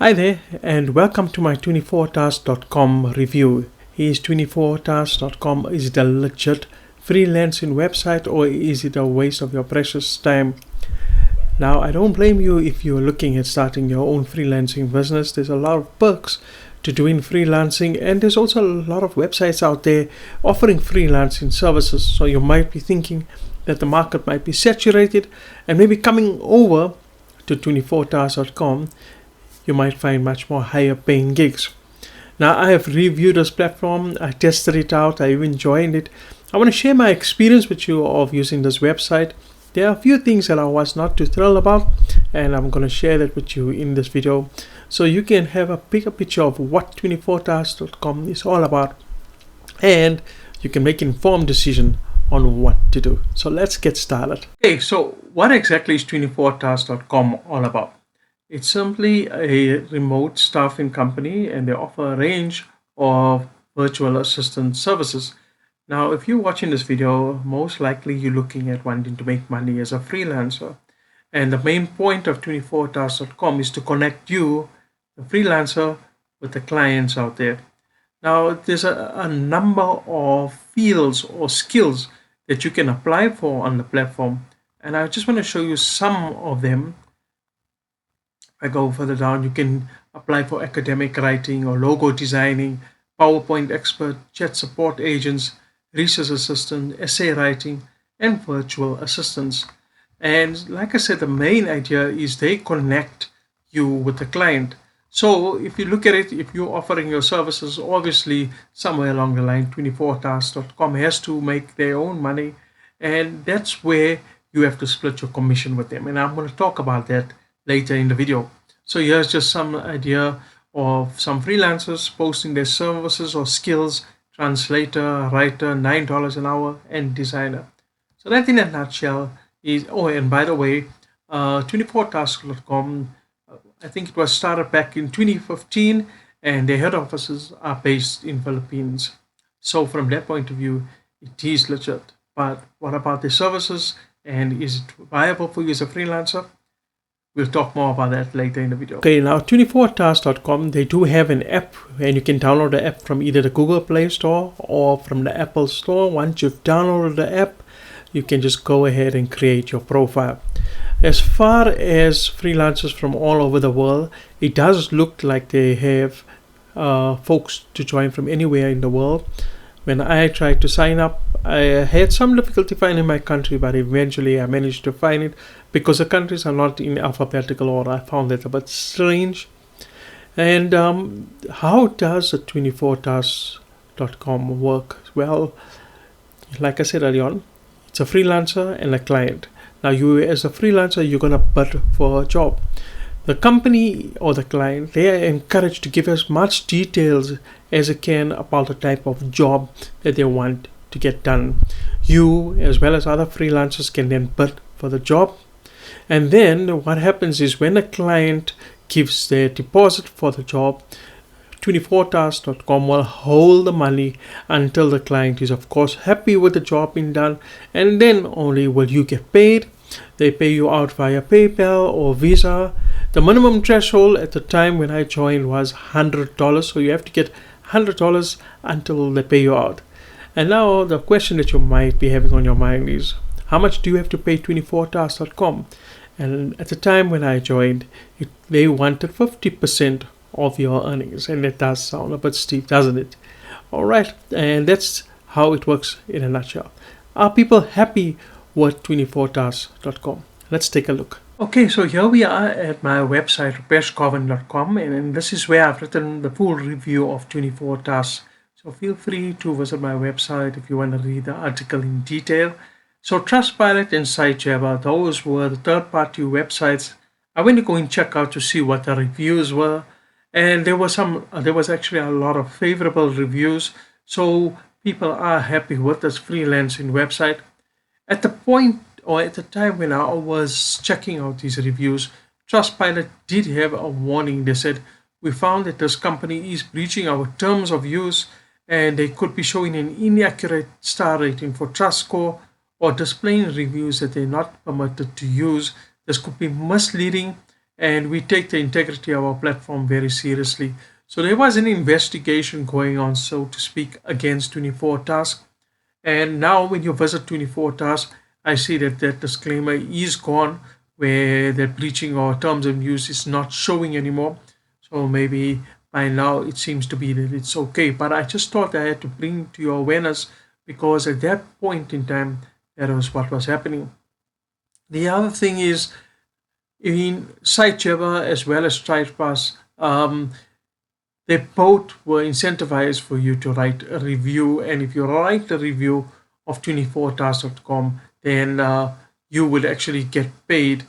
Hi there and welcome to my 24tasks.com review. Is 24tasks.com, is it a legit freelancing website or is it a waste of your precious time? Now, I don't blame you if you're looking at starting your own freelancing business. There's a lot of perks to doing freelancing, and there's also a lot of websites out there offering freelancing services. So you might be thinking that the market might be saturated, and maybe coming over to 24tasks.com you might find much more higher paying gigs. Now, I have reviewed this platform, I tested it out, I even joined it. I want to share my experience with you of using this website. There are a few things that I was not too thrilled about, and I'm going to share that with you in this video so you can have a bigger picture of what 24tasks.com is all about, and you can make an informed decision on what to do. So let's get started. Okay, so what exactly is 24tasks.com all about? It's simply a remote staffing company, and they offer a range of virtual assistant services. Now, if you're watching this video, most likely you're looking at wanting to make money as a freelancer. And the main point of 24tasks.com is to connect you, the freelancer, with the clients out there. Now, there's a number of fields or skills that you can apply for on the platform. And I just want to show you some of them. I go further down, you can apply for academic writing or logo designing, PowerPoint expert, chat support agents, research assistant, essay writing, and virtual assistants. And like I said, the main idea is they connect you with the client. So if you look at it, if you're offering your services, obviously somewhere along the line, 24tasks.com has to make their own money. And that's where you have to split your commission with them. And I'm going to talk about that later in the video. So here's just some idea of some freelancers posting their services or skills: translator, writer, $9 an hour, and designer. So that in a nutshell is, oh, and by the way, 24tasks.com, I think it was started back in 2015, and their head offices are based in Philippines. So from that point of view, it is legit. But what about the services, and is it viable for you as a freelancer? We'll talk more about that later in the video. Okay, now 24tasks.com, they do have an app, and you can download the app from either the Google Play Store or from the Apple Store. Once you've downloaded the app, you can just go ahead and create your profile. As far as freelancers from all over the world, it does look like they have folks to join from anywhere in the world. When I tried to sign up, I had some difficulty finding my country, but eventually I managed to find it because the countries are not in alphabetical order. I found that a bit strange. And how does the 24tasks.com work? Well, like I said earlier on, it's a freelancer and a client. Now, you as a freelancer, you're going to bid for a job. The company or the client, they are encouraged to give as much details as they can about the type of job that they want to get done. You, as well as other freelancers, can then bid for the job. And then what happens is when the client gives their deposit for the job, 24tasks.com will hold the money until the client is, of course, happy with the job being done, and then only will you get paid. They pay you out via PayPal or Visa. The minimum threshold at the time when I joined was $100, so you have to get $100 until they pay you out. And now the question that you might be having on your mind is, how much do you have to pay 24tasks.com? And at the time when I joined, they wanted 50% of your earnings, and that does sound a bit steep, doesn't it? All right, and that's how it works in a nutshell. Are people happy with 24tasks.com? Let's take a look. Okay, so here we are at my website, rupeshkovan.com, and this is where I've written the full review of 24tasks. So feel free to visit my website if you want to read the article in detail. So Trustpilot and Sitejabber, those were the third-party websites I went to go and check out to see what the reviews were. And there was actually a lot of favorable reviews. So people are happy with this freelancing website. At the point or at the time when I was checking out these reviews, Trustpilot did have a warning. They said, we found that this company is breaching our terms of use, and they could be showing an inaccurate star rating for trust score or displaying reviews that they're not permitted to use. This could be misleading and we take the integrity of our platform very seriously. So there was an investigation going on, so to speak, against 24 Task. And now when you visit 24 Task, I see that that disclaimer is gone, where that breaching our terms of use is not showing anymore. So maybe by now it seems to be that it's okay. But I just thought I had to bring to your awareness, because at that point in time, that was what was happening. The other thing is, in SiteJava as well as StridePass, they both were incentivized for you to write a review. And if you write a review of 24task.com, then you will actually get paid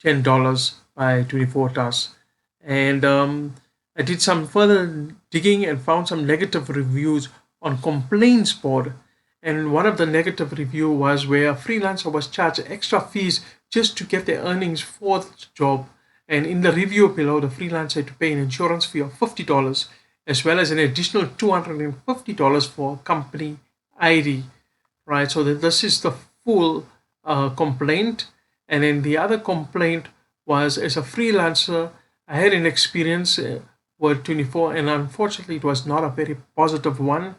$10 by 24 Tasks. And I did some further digging and found some negative reviews on complaints board. And one of the negative review was where a freelancer was charged extra fees just to get their earnings for the job. And in the review below, the freelancer had to pay an insurance fee of $50, as well as an additional $250 for company ID, right? So that this is the full complaint. And then the other complaint was, as a freelancer, I had an experience with 24, and unfortunately it was not a very positive one.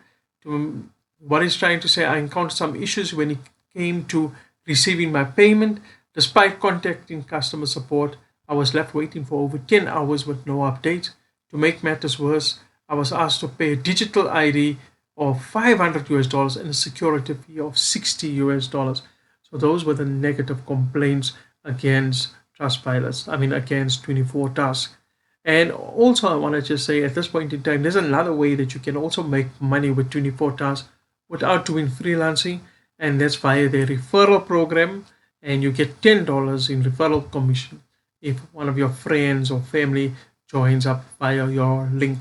What he's trying to say, I encountered some issues when it came to receiving my payment. Despite contacting customer support, I was left waiting for over 10 hours with no update. To make matters worse, I was asked to pay a digital ID of $500 and a security fee of $60. So those were the negative complaints against against 24 Tasks. And also I want to just say, at this point in time, there's another way that you can also make money with 24 Tasks without doing freelancing, and that's via their referral program. And you get $10 in referral commission if one of your friends or family joins up via your link.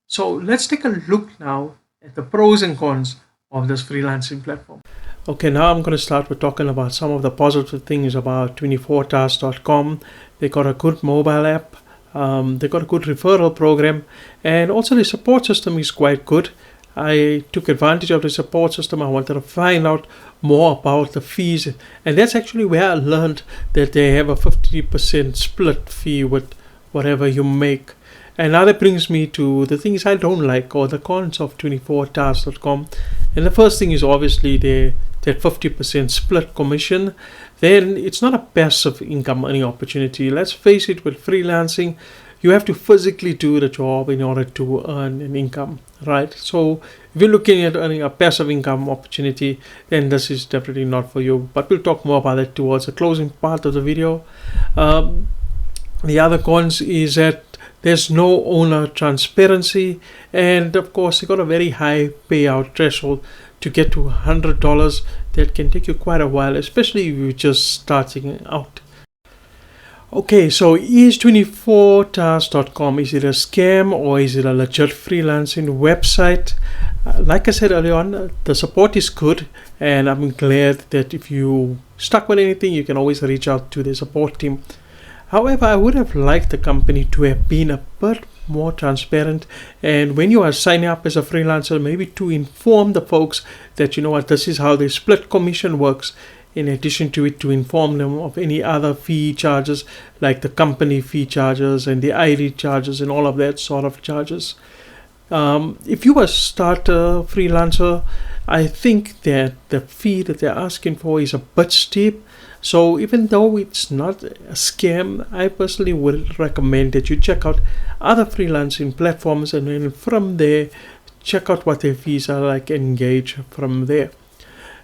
So let's take a look now at the pros and cons of this freelancing platform. Okay, now I'm going to start with talking about some of the positive things about 24task.com. They got a good mobile app. They got a good referral program, and also the support system is quite good. I took advantage of the support system. I wanted to find out more about the fees, and that's actually where I learned that they have a 50% split fee with whatever you make. And now that brings me to the things I don't like, or the cons of 24task.com. And the first thing is obviously that 50% split commission. Then it's not a passive income earning opportunity. Let's face it, with freelancing, you have to physically do the job in order to earn an income, right? So if you're looking at earning a passive income opportunity, then this is definitely not for you. But we'll talk more about that towards the closing part of the video. The other cons is that there's no owner transparency, and of course you got a very high payout threshold. To get to $100, that can take you quite a while, especially if you're just starting out. Okay, so is 24task.com, is it a scam or is it a legit freelancing website? Like I said earlier on, the support is good, and I'm glad that if you stuck with anything, you can always reach out to the support team. However, I would have liked the company to have been a bit more transparent, and when you are signing up as a freelancer, maybe to inform the folks that, you know what, this is how the split commission works. In addition to it, to inform them of any other fee charges, like the company fee charges and the ID charges and all of that sort of charges. If you are a starter freelancer, I think that the fee that they're asking for is a bit steep. So even though it's not a scam, I personally would recommend that you check out other freelancing platforms, and then from there, check out what their fees are like and engage from there.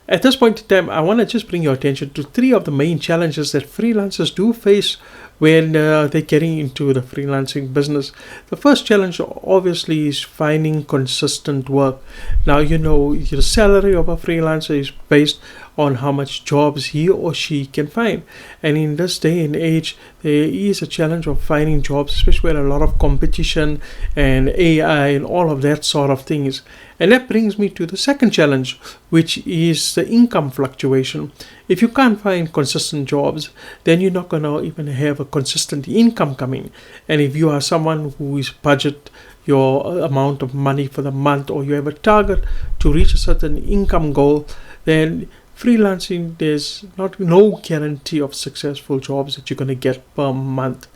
At this point in time, I want to just bring your attention to 3 of the main challenges that freelancers do face when they're getting into the freelancing business. The first challenge obviously is finding consistent work. Now, you know, your salary of a freelancer is based on how much jobs he or she can find. And in this day and age, there is a challenge of finding jobs, especially with a lot of competition and AI and all of that sort of things. And that brings me to the second challenge, which is the income fluctuation. If you can't find consistent jobs, then you're not going to even have a consistent income coming. And if you are someone who is budget your amount of money for the month, or you have a target to reach a certain income goal, then freelancing, there's no guarantee of successful jobs that you're going to get per month.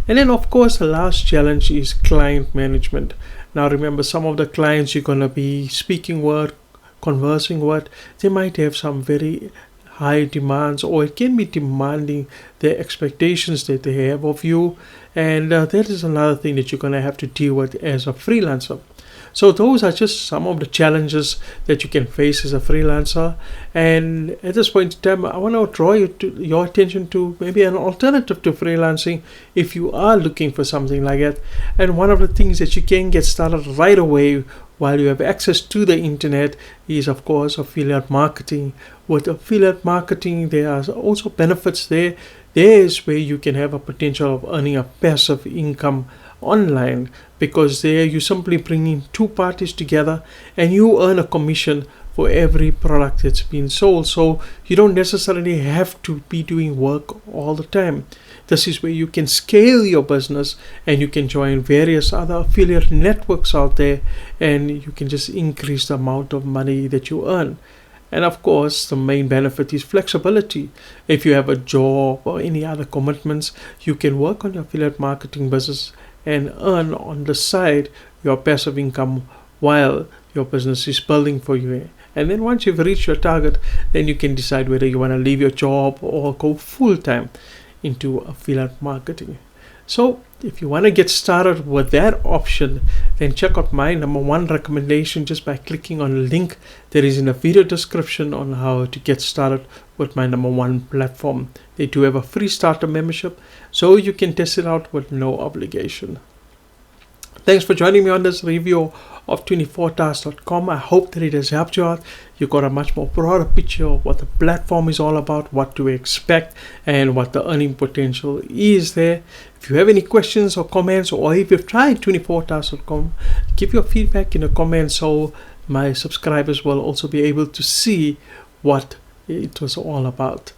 And then of course the last challenge is client management. Now remember, some of the clients you're going to be speaking with, conversing with, they might have some very high demands, or it can be demanding their expectations that they have of you, and that is another thing that you're going to have to deal with as a freelancer. So those are just some of the challenges that you can face as a freelancer. And at this point in time, I want to draw your attention to maybe an alternative to freelancing if you are looking for something like that. And one of the things that you can get started right away while you have access to the internet is, of course, affiliate marketing. With affiliate marketing, there are also benefits there. There is where you can have a potential of earning a passive income online, because there you simply bring in two parties together and you earn a commission for every product that's been sold. So you don't necessarily have to be doing work all the time. This is where you can scale your business and you can join various other affiliate networks out there, and you can just increase the amount of money that you earn. And of course, the main benefit is flexibility. If you have a job or any other commitments, you can work on your affiliate marketing business and earn on the side your passive income while your business is building for you. And then once you've reached your target, then you can decide whether you want to leave your job or go full-time into affiliate marketing. So if you want to get started with that option, then check out my number one recommendation just by clicking on the link that is in the video description on how to get started with my number one platform. They do have a free starter membership, so you can test it out with no obligation. Thanks for joining me on this review of 24tasks.com. I hope that it has helped you out. You got a much more broader picture of what the platform is all about, what to expect, and what the earning potential is there. If you have any questions or comments, or if you've tried 24tasks.com, give your feedback in the comments so my subscribers will also be able to see what it was all about.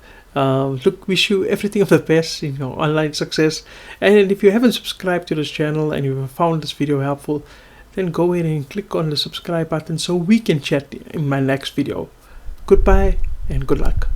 Wish you everything of the best in your online success. And if you haven't subscribed to this channel and you have found this video helpful, then go ahead and click on the subscribe button so we can chat in my next video. Goodbye and good luck.